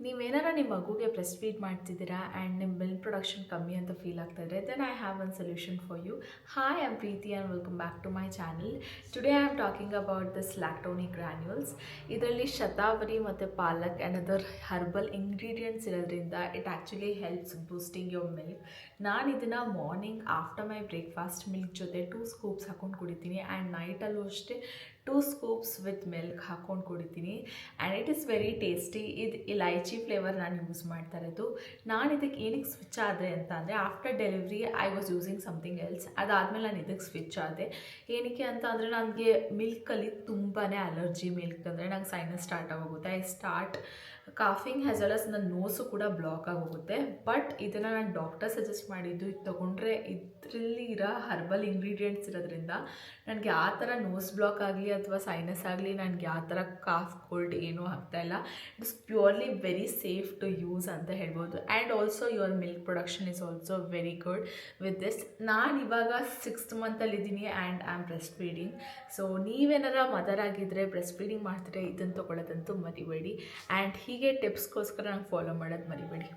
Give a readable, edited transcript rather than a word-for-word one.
ನೀವೇನಾರ ನಿಮ್ಮ ಮಗುಗೆ breast feed ಮಾಡ್ತಿದ್ದೀರಾ ಆ್ಯಂಡ್ ನಿಮ್ಮ ಮಿಲ್ಕ್ ಪ್ರೊಡಕ್ಷನ್ ಕಮ್ಮಿ ಅಂತ ಫೀಲ್ ಆಗ್ತಾ ಇದ್ರೆ then I have one solution for you. Hi, I am Preethi and welcome back to my channel. Today I am talking about this lactoni granules. ಇದರಲ್ಲಿ ಶತಾವರಿ ಮತ್ತು palak and other herbal ingredients ಇರೋದ್ರಿಂದ it actually helps boosting your milk. ನಾನು ಇದನ್ನು morning after my breakfast milk ಜೊತೆ 2 scoops ಹಾಕ್ಕೊಂಡು ಕುಡಿತೀನಿ and ನೈಟಲ್ಲೂ ಅಷ್ಟೇ 2 scoops with milk ಹಾಕ್ಕೊಂಡು ಕುಡಿತೀನಿ and it is very tasty. ಇದು ಇಲೈಚಿ ಫ್ಲೇವರ್ ನಾನು ಯೂಸ್ ಮಾಡ್ತಾ ಇರೋದು. ನಾನು ಇದಕ್ಕೆ ಏನಕ್ಕೆ ಸ್ವಿಚ್ ಆದರೆ ಅಂತ ಅಂದರೆ after delivery I was using something else. ಅದಾದಮೇಲೆ ನಾನು ಇದಕ್ಕೆ ಸ್ವಿಚ್ ಆದೆ. ಏನಕ್ಕೆ ಅಂತ ಅಂದರೆ ನನಗೆ ಮಿಲ್ಕಲ್ಲಿ ತುಂಬಾ ಅಲರ್ಜಿ. ಮಿಲ್ಕ್ ಅಂದರೆ ನಂಗೆ ಸೈನಸ್ ಸ್ಟಾರ್ಟ್ ಆಗೋಗುತ್ತೆ. I start coughing as well as ನನ್ನ ನೋಸು ಕೂಡ ಬ್ಲಾಕ್ ಆಗೋಗುತ್ತೆ. ಬಟ್ ಇದನ್ನು ನಾನು ಡಾಕ್ಟರ್ ಸಜೆಸ್ಟ್ ಮಾಡಿದ್ದು, ಇದು ತೊಗೊಂಡ್ರೆ ಇದರಲ್ಲಿ ಇರೋ ಹರ್ಬಲ್ ಇಂಗ್ರೀಡಿಯೆಂಟ್ಸ್ ಇರೋದ್ರಿಂದ ನನಗೆ ಆ ಥರ ನೋಸ್ ಬ್ಲಾಕ್ ಆಗಲಿ ಅಥವಾ ಸೈನಸ್ ಆಗಲಿ ನನಗೆ ಆ ಥರ ಕಾಫ್ ಕೋಲ್ಡ್ ಏನೂ ಆಗ್ತಾಯಿಲ್ಲ. It's purely very safe to use ಅಂತ ಹೇಳ್ಬೋದು. And also your milk production is also very good with this. ನಾನು ಇವಾಗ 6th ಮಂತಲ್ಲಿದ್ದೀನಿ and I am breast feeding. So ನೀವೇನಾರ ಮದರ್ ಆಗಿದ್ದರೆ ಬ್ರೆಸ್ಟ್ ಫೀಡಿಂಗ್ ಮಾಡ್ತಿದ್ರೆ ಇದನ್ನು ತೊಗೊಳ್ಳೋದಂತೂ ಮರಿಬೇಡಿ. ಆ್ಯಂಡ್ ಹೀಗೆ ಟಿಪ್ಸ್ಗೋಸ್ಕರ ನಂಗೆ ಫಾಲೋ ಮಾಡೋದು ಮರಿಬೇಡಿ.